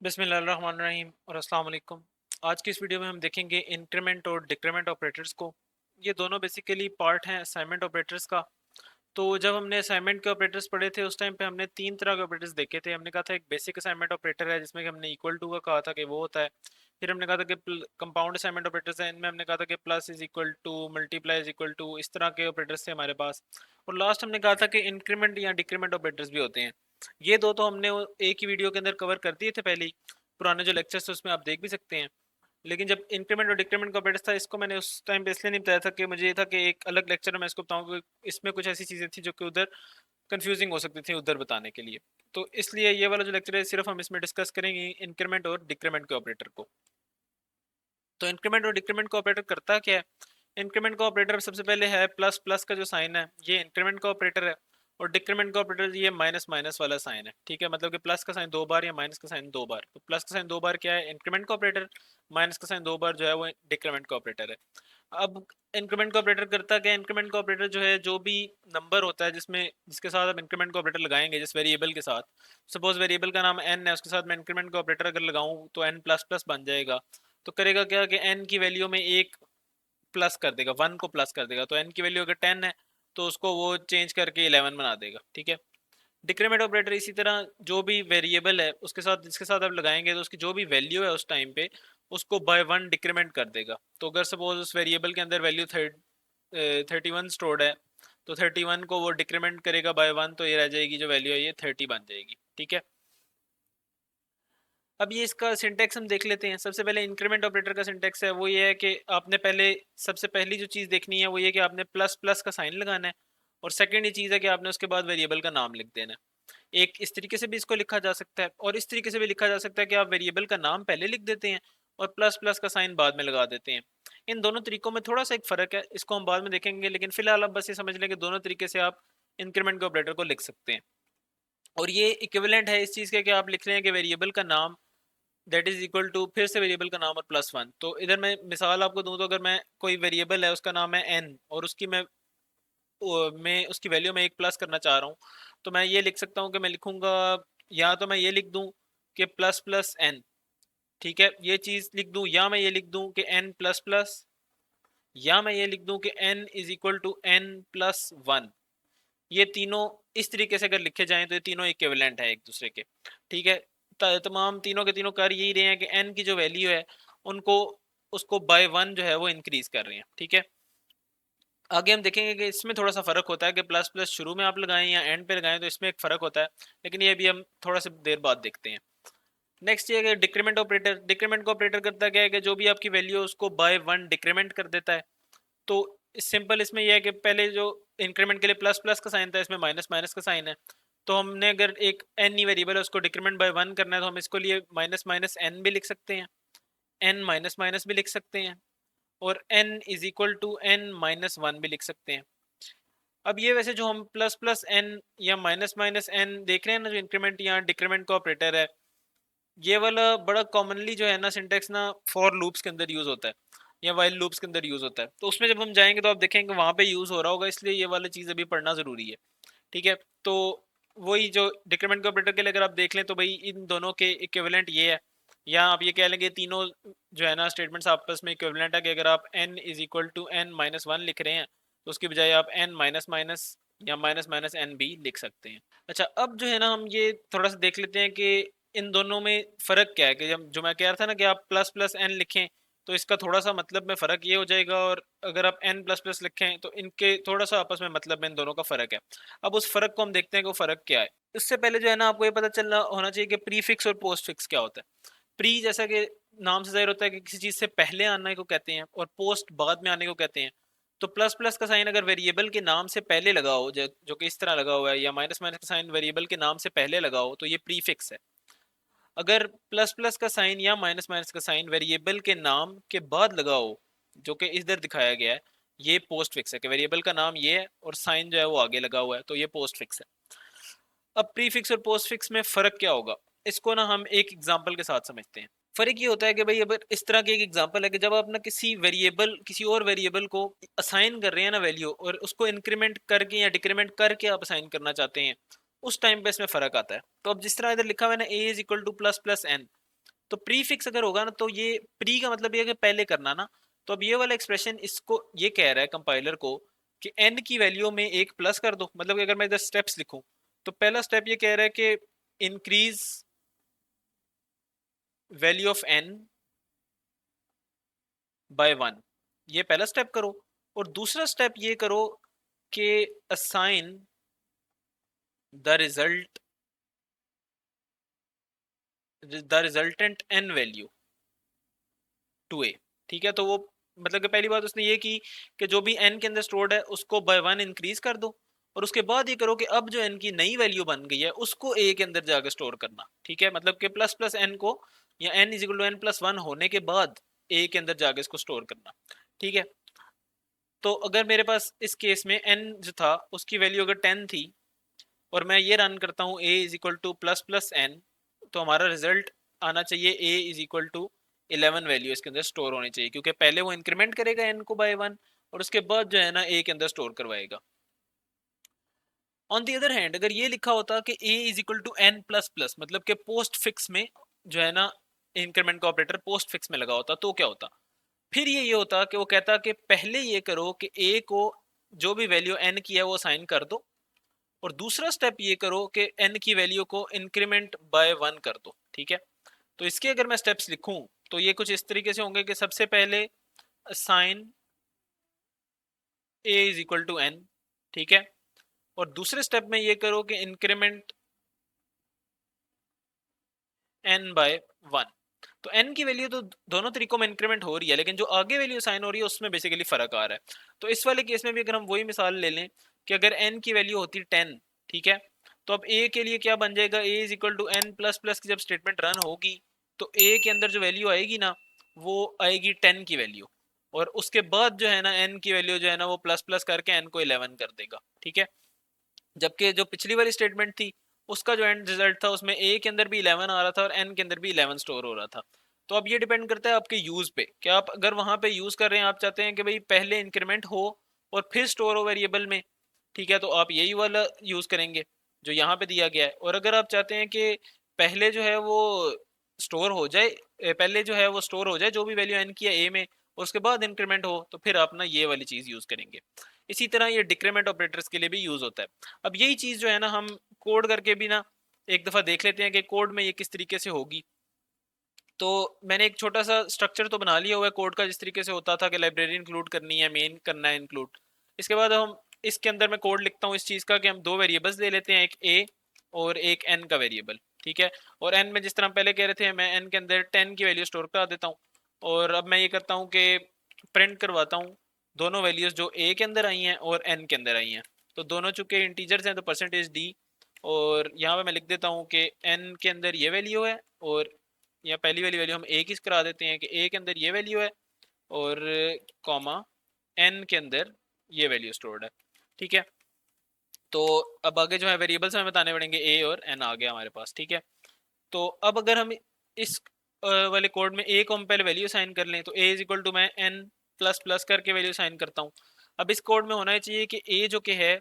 बिस्मिल्लाहिर्रहमानिर्रहीम और अस्सलाम वालेकुम। आज की इस वीडियो में हम देखेंगे इंक्रीमेंट और डिक्रीमेंट ऑपरेटर्स को। ये दोनों बेसिकली पार्ट हैं असाइनमेंट ऑपरेटर्स का। तो जब हमने असाइनमेंट के ऑपरेटर्स पढ़े थे उस टाइम पे हमने तीन तरह के ऑपरेटर्स देखे थे। हमने कहा था एक बेसिक असाइनमेंट ऑपरेटर है जिसमें कि हमने इक्वल टू का कहा था कि वो होता है। फिर हमने कहा था कि कंपाउंड असाइनमेंट ऑपरेटर्स हैं, इनमें हमने कहा था कि plus is equal to, multiply is equal to, इस तरह के ऑपरेटर्स थे हमारे पास। और लास्ट हमने कहा था कि इंक्रीमेंट या डिक्रीमेंट ऑपरेटर्स भी होते हैं। ये दो तो हमने एक ही वीडियो के अंदर कवर कर दिए थे पहले ही। पुराने जो लेक्चर्स थे उसमें आप देख भी सकते हैं। लेकिन जब इंक्रीमेंट और डिक्रीमेंट का ऑपरेटर्स था इसको मैंने उस टाइम पे इसलिए नहीं बताया था कि मुझे ये था कि एक अलग लेक्चर में मैं इसको बताऊँ, इसमें कुछ ऐसी चीज़ें थी जो कि उधर कंफ्यूजिंग हो सकती थी उधर बताने के लिए। तो इसलिए ये वाला जो लेक्चर है सिर्फ हम इसमें डिस्कस करेंगे इंक्रीमेंट और डिक्रीमेंट के ऑपरेटर को। तो इंक्रीमेंट और डिक्रीमेंट का ऑपरेटर करता क्या है? इंक्रीमेंट का ऑपरेटर सबसे पहले है प्लस प्लस का जो साइन है ये इंक्रीमेंट का ऑपरेटर है। और डिक्रीमेंट का ऑपरेटर ये माइनस माइनस वाला साइन है। ठीक है, मतलब कि प्लस का साइन दो बार या माइनस का साइन दो बार। तो प्लस का साइन दो बार क्या है? इंक्रीमेंट का ऑपरेटर। माइनस का साइन दो बार जो है वो डिक्रीमेंट का ऑपरेटर है। अब इंक्रीमेंट का ऑपरेटर करता क्या है? इंक्रीमेंट का ऑपरेटर जो है जो भी नंबर होता है जिसमें जिसके साथ आप इंक्रीमेंट का ऑपरेटर लगाएंगे, जिस वेरिएबल के साथ, सपोज वेरिएबल का नाम n है, उसके साथ मैं इंक्रीमेंट का ऑपरेटर अगर लगाऊं तो n प्लस प्लस बन जाएगा। तो करेगा क्या कि n की वैल्यू में एक प्लस कर देगा, वन को प्लस कर देगा। तो n की वैल्यू अगर 10 है तो उसको वो चेंज करके 11 बना देगा। ठीक है। डिक्रीमेंट ऑपरेटर इसी तरह जो भी वेरिएबल है उसके साथ जिसके साथ आप लगाएंगे तो उसकी जो भी वैल्यू है उस टाइम पे उसको बाय वन डिक्रीमेंट कर देगा। तो अगर सपोज उस वेरिएबल के अंदर वैल्यू 31 स्टोर्ड है तो 31 को वो डिक्रीमेंट करेगा बाय वन, तो ये रह जाएगी जो वैल्यू है ये 30 बन जाएगी। ठीक है। अब ये इसका सिंटेक्स हम देख लेते हैं। सबसे पहले इंक्रीमेंट ऑपरेटर का सिंटेक्स है वो ये है कि आपने पहले सबसे पहली जो चीज़ देखनी है वो ये कि आपने प्लस प्लस का साइन लगाना है। और सेकेंड ये चीज़ है कि आपने उसके बाद वेरिएबल का नाम लिख देना है। एक इस तरीके से भी इसको लिखा जा सकता है और इस तरीके से भी लिखा जा सकता है कि आप वेरिएबल का नाम पहले लिख देते हैं और प्लस प्लस का साइन बाद में लगा देते हैं। इन दोनों तरीकों में थोड़ा सा एक फ़र्क है, इसको हम बाद में देखेंगे, लेकिन फिलहाल आप बस ये समझ लें कि दोनों तरीके से आप इंक्रीमेंट के ऑपरेटर को लिख सकते हैं। और ये इक्विवेलेंट है इस चीज़ के कि आप लिख रहे हैं कि वेरिएबल का नाम दैट इज इक्वल टू फिर से वेरिएबल का नाम और प्लस वन। तो इधर मैं मिसाल आपको दूं तो अगर मैं कोई वेरिएबल है उसका नाम है एन और उसकी मैं उसकी वैल्यू में एक प्लस करना चाह रहा हूँ, तो मैं ये लिख सकता हूँ कि मैं लिखूंगा, या तो मैं ये लिख दूं कि प्लस प्लस एन। ठीक है, ये चीज़ लिख दूं, या मैं ये लिख दूं कि एन प्लस प्लस, या मैं ये लिख दूं कि n is equal to n plus one. ये तीनों इस तरीके से अगर लिखे जाएं तो ये तीनों इक्विवेलेंट है एक दूसरे के। ठीक है। तमाम तीनों के तीनों कर यही रहे हैं कि एन की जो वैल्यू है उनको उसको बाय वन जो है वो इंक्रीज कर रहे हैं। ठीक है। आगे हम देखेंगे कि इसमें थोड़ा सा फर्क होता है कि प्लस प्लस शुरू में आप लगाएं या एंड पे लगाएं, तो इसमें एक फ़र्क होता है, लेकिन ये भी हम थोड़ा सा देर बाद देखते हैं। नेक्स्ट ये है कि डिक्रीमेंट ऑपरेटर। डिक्रीमेंट का ऑपरेटर करता क्या है कि जो भी आपकी वैल्यू है उसको बाय वन डिक्रीमेंट कर देता है। तो सिंपल इसमें यह है कि पहले जो इंक्रीमेंट के लिए प्लस प्लस का साइन था इसमें माइनस माइनस का साइन है। तो हमने अगर एक एन ही वेरिएबल है उसको डिक्रीमेंट बाय वन करना है तो हम इसको लिए माइनस माइनस एन भी लिख सकते हैं, एन माइनस माइनस भी लिख सकते हैं, और n is equal to n minus one भी लिख सकते हैं। अब ये वैसे जो हम प्लस प्लस एन या माइनस माइनस एन देख रहे हैं ना, जो इंक्रीमेंट या डिक्रीमेंट का ऑपरेटर है, ये वाला बड़ा कॉमनली जो है ना सिंटेक्स ना फॉर लूप्स के अंदर यूज होता है या वाइल लूप्स के अंदर यूज होता है। तो उसमें जब हम जाएंगे तो आप देखेंगे वहां पे यूज हो रहा होगा, इसलिए ये वाली चीज अभी पढ़ना जरूरी है। ठीक है। तो वही जो डिक्रीमेंट के ऑपरेटर के लिए अगर आप देख लें तो भाई इन दोनों के इक्विवेलेंट ये है, या आप ये कह लेंगे तीनों जो है ना स्टेटमेंट्स आपस में इक्विवेलेंट है कि अगर आप n is equal to n minus one लिख रहे हैं तो उसकी बजाय आप n माइनस माइनस या माइनस माइनस एन भी लिख सकते हैं। अच्छा, अब जो है ना हम ये थोड़ा सा देख लेते हैं कि इन दोनों में फ़र्क क्या है। कि जब जो मैं कह रहा था ना कि आप प्लस प्लस एन लिखें तो इसका थोड़ा सा मतलब में फ़र्क ये हो जाएगा, और अगर आप n प्लस प्लस लिखें तो इनके थोड़ा सा आपस में मतलब में इन दोनों का फ़र्क है। अब उस फ़र्क को हम देखते हैं कि वो फ़र्क क्या है। इससे पहले जो है ना आपको ये पता चलना होना चाहिए कि प्री फिक्स और पोस्ट फिक्स क्या होता है। प्री जैसा कि नाम से जाहिर होता है कि किसी चीज़ से पहले आने को कहते हैं, और पोस्ट बाद में आने को कहते हैं। तो प्लस प्लस का साइन अगर वेरिएबल के नाम से पहले लगा हो, जो कि इस तरह लगा हुआ है, या माइनस माइनस का साइन वेरिएबल के नाम से पहले लगा हो, तो ये प्री फिक्स है। अगर प्लस प्लस का साइन या माइनस माइनस का साइन वेरिएबल के नाम के बाद लगा हो, जो कि इधर दिखाया गया है, ये पोस्ट फिक्स है कि वेरिएबल का नाम ये है और साइन जो है वो आगे लगा हुआ है, तो ये पोस्ट फिक्स है। अब प्री फिक्स और पोस्ट फिक्स में फ़र्क क्या होगा, इसको ना हम एक एग्जांपल के साथ समझते हैं। फ़र्क ये होता है कि भाई अब इस तरह की एक एग्जांपल है कि जब आप ना किसी और वेरिएबल को असाइन कर रहे हैं ना वैल्यू, और उसको इंक्रीमेंट करके या डिक्रीमेंट करके आप असाइन करना चाहते हैं, उस टाइम पे इसमें फ़र्क आता है। तो अब जिस तरह इधर लिखा हुआ है ना, A is equal to plus plus N, तो प्री फिक्स अगर होगा ना, तो ये प्री का मतलब ये है कि पहले करना ना। तो अब ये वाला एक्सप्रेशन इसको ये कह रहा है कंपाइलर को कि n की वैल्यू में एक प्लस कर दो। मतलब कि अगर मैं इधर स्टेप्स लिखूं, तो पहला स्टेप ये कह रहा है कि increase value of n by 1, ये पहला स्टेप करो। और दूसरा स्टेप ये करो कि assign the resultant n value to A. ठीक है, तो वो मतलब कि पहली बात उसने ये की कि जो भी n के अंदर स्टोर्ड है उसको बाय 1 इंक्रीज कर दो, और उसके बाद ये करो कि अब जो n की नई वैल्यू बन गई है उसको a के अंदर जाकर स्टोर करना। ठीक है, मतलब कि प्लस प्लस n को, या n is equal to n plus 1 होने के बाद a के अंदर जाकर इसको स्टोर करना। ठीक है, तो अगर मेरे पास इस केस में n जो था उसकी वैल्यू अगर 10 थी, और मैं ये रन करता हूँ a is equal to plus plus n, तो हमारा रिजल्ट आना चाहिए a is equal to 11 value इसके अंदर स्टोर होनी चाहिए, क्योंकि पहले वो इंक्रीमेंट करेगा n को बाय 1, और उसके बाद जो है ना a के अंदर स्टोर करवाएगा। ऑन दी अदर हैंड अगर ये लिखा होता कि a is equal to n plus plus, मतलब कि पोस्ट फिक्स में जो है ना इंक्रीमेंट का ऑपरेटर पोस्ट फिक्स में लगा होता, तो क्या होता? फिर ये होता कि वो कहता कि पहले ये करो कि a को जो भी वैल्यू n की है वो असाइन कर दो, और दूसरा स्टेप ये करो कि n की वैल्यू को इंक्रीमेंट बाय 1 कर दो। ठीक है, तो इसके अगर मैं स्टेप्स लिखूं तो ये कुछ इस तरीके से होंगे कि सबसे पहले assign a is equal to n। ठीक है, और दूसरे स्टेप में ये करो कि इंक्रीमेंट n बाय 1। तो n की वैल्यू तो दोनों तरीकों में इंक्रीमेंट हो रही है, लेकिन जो आगे वैल्यू साइन हो रही है उसमें बेसिकली फर्क आ रहा है। तो इस वाले केस में भी अगर हम वही मिसाल ले लें कि अगर n की वैल्यू होती 10, ठीक है, तो अब a के लिए क्या बन जाएगा, a is equal to n plus plus की जब स्टेटमेंट रन होगी तो a के अंदर जो वैल्यू आएगी ना वो आएगी 10 की वैल्यू, और उसके बाद जो है ना n की वैल्यू जो है ना वो प्लस प्लस करके n को 11 कर देगा। ठीक है, जबकि जो पिछली वाली स्टेटमेंट थी उसका जो एंड रिजल्ट था उसमें a के अंदर भी 11 आ रहा था और n के अंदर भी 11 स्टोर हो रहा था। तो अब ये डिपेंड करता है आपके यूज पे, कि आप अगर वहां पे यूज कर रहे हैं, आप चाहते हैं कि भाई पहले इंक्रीमेंट हो और फिर स्टोर हो वेरिएबल में, ठीक है, तो आप यही वाला यूज करेंगे जो यहाँ पे दिया गया है। और अगर आप चाहते हैं कि पहले जो है वो स्टोर हो जाए, पहले जो है वो स्टोर हो जाए जो भी वैल्यू n की है a में, और उसके बाद इंक्रीमेंट हो, तो फिर आप ना ये वाली चीज यूज करेंगे। इसी तरह ये डिक्रीमेंट ऑपरेटर्स के लिए भी यूज होता है। अब यही चीज जो है ना हम कोड करके भी ना एक दफा देख लेते हैं कि कोड में ये किस तरीके से होगी। तो मैंने एक छोटा सा स्ट्रक्चर तो बना लिया हुआ है कोड का, जिस तरीके से होता था कि लाइब्रेरी इंक्लूड करनी है, मेन करना है इंक्लूड। इसके बाद हम इसके अंदर मैं कोड लिखता हूँ इस चीज़ का कि हम दो वेरिएबल्स ले लेते हैं, एक a और एक n का वेरिएबल। ठीक है, और n में जिस तरह हम पहले कह रहे थे मैं n के अंदर 10 की वैल्यू स्टोर करा देता हूँ, और अब मैं ये करता हूँ कि प्रिंट करवाता हूँ दोनों वैल्यूज जो a के अंदर आई हैं और n के अंदर आई हैं। तो दोनों चूंकि इंटीजर्स हैं तो परसेंटेज d, और यहाँ पे मैं लिख देता हूँ कि n के अंदर ये वैल्यू है, और या पहली वाली वैल्यू हम a की करा देते हैं कि a के अंदर ये वैल्यू है, और कॉमा n के अंदर ये वैल्यू स्टोर्ड है। ठीक है, तो अब आगे जो है वेरिएबल्स हमें बताने पड़ेंगे, a और n आ गया हमारे पास। ठीक है, तो अब अगर हम इस वाले कोड में a को हम पहले वैल्यू साइन कर लें, तो a इज इक्वल टू मैं n प्लस प्लस करके वैल्यू साइन करता हूँ। अब इस कोड में होना चाहिए कि a जो कि है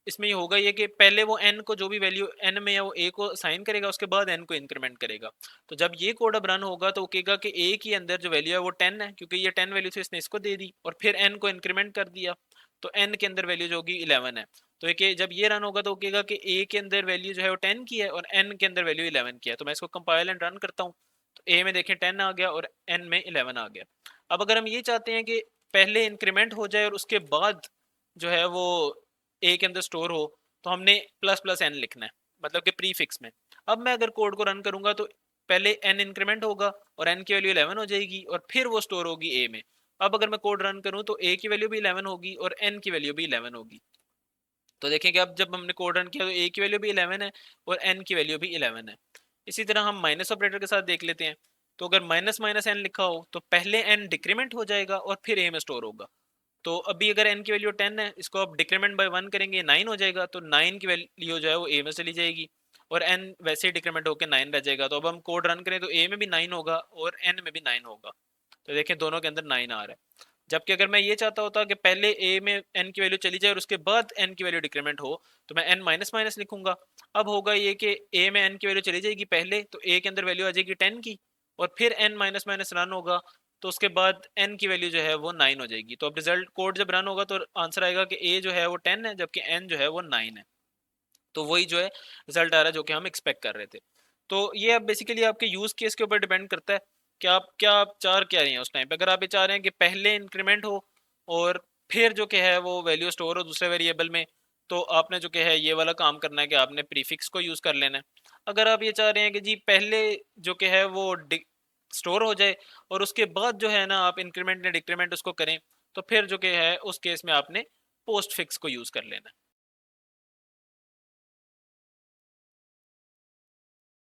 इसमें ये होगा ये कि पहले वो n को जो भी वैल्यू n में है वो a को साइन करेगा, उसके बाद n को इंक्रीमेंट करेगा। तो जब ये कोड अब रन होगा तो वो कहेगा कि a के अंदर जो वैल्यू है वो 10 है, क्योंकि ये 10 वैल्यू थी इसने इसको दे दी, और फिर n को इंक्रीमेंट कर दिया, तो n के अंदर वैल्यू जो होगी 11 है। तो ये जब ये रन होगा तो वो कहेगा कि a के अंदर वैल्यू जो है वो 10 की है और n के अंदर वैल्यू 11 की है। तो मैं इसको कंपाइल एंड रन करता हूँ, तो a में देखें 10 आ गया और n में 11 आ गया। अब अगर हम ये चाहते हैं कि पहले इंक्रीमेंट हो जाए और उसके बाद जो है वो a के अंदर स्टोर हो, तो हमने प्लस प्लस एन लिखना है, मतलब कि प्री फिक्स में। अब मैं अगर कोड को रन करूंगा तो पहले एन इंक्रीमेंट होगा और एन की वैल्यू 11 हो जाएगी और फिर वो स्टोर होगी ए में। अब अगर मैं कोड रन करूं तो ए की वैल्यू भी 11 होगी और एन की वैल्यू भी 11 होगी। तो देखेंगे अब जब हमने कोड रन किया तो ए की वैल्यू भी 11 है और एन की वैल्यू भी 11 है। इसी तरह हम माइनस ऑपरेटर के साथ देख लेते हैं। तो अगर माइनस माइनस एन लिखा हो तो पहले एन डिक्रीमेंट हो जाएगा और फिर ए में स्टोर होगा। तो अभी अगर n की वैल्यू 10 है, इसको आप डिक्रीमेंट बाय 1 करेंगे 9 हो जाएगा, तो 9 की वैल्यू जो है वो a में चली जाएगी और n वैसे ही डिक्रीमेंट होकर 9 रह जाएगा। तो अब हम कोड रन करें तो a में भी 9 होगा और n में भी 9 होगा। तो देखें दोनों के अंदर 9 आ रहा है। जबकि अगर मैं ये चाहता होता कि पहले a में n की वैल्यू चली जाए और उसके बाद n की वैल्यू डिक्रीमेंट हो, तो मैं n माइनस माइनस लिखूंगा। अब होगा ये कि a में n की वैल्यू चली जाएगी पहले, तो a के अंदर वैल्यू आ जाएगी 10 की, और फिर n माइनस माइनस रन होगा, तो उसके बाद n की वैल्यू जो है वो 9 हो जाएगी। तो अब रिजल्ट कोड जब रन होगा तो आंसर आएगा कि a जो है वो 10 है जबकि n जो है वो 9 है। तो वही जो है रिजल्ट आ रहा है जो कि हम एक्सपेक्ट कर रहे थे। तो ये अब बेसिकली आपके यूज केस के ऊपर डिपेंड करता है कि आप क्या रहे हैं उस टाइम पे। अगर आप ये चाह रहे हैं कि पहले इंक्रीमेंट हो और फिर जो कि है वो वैल्यू स्टोर हो दूसरे वेरिएबल में, तो आपने जो कि है ये वाला काम करना है कि आपने प्रीफिक्स को यूज कर लेना है। अगर आप ये चाह रहे हैं कि जी पहले जो कि है वो स्टोर हो जाए और उसके बाद जो है ना आप इंक्रीमेंट या डिक्रीमेंट उसको करें, तो फिर जो कि है उस केस में आपने पोस्ट फिक्स को यूज कर लेना है।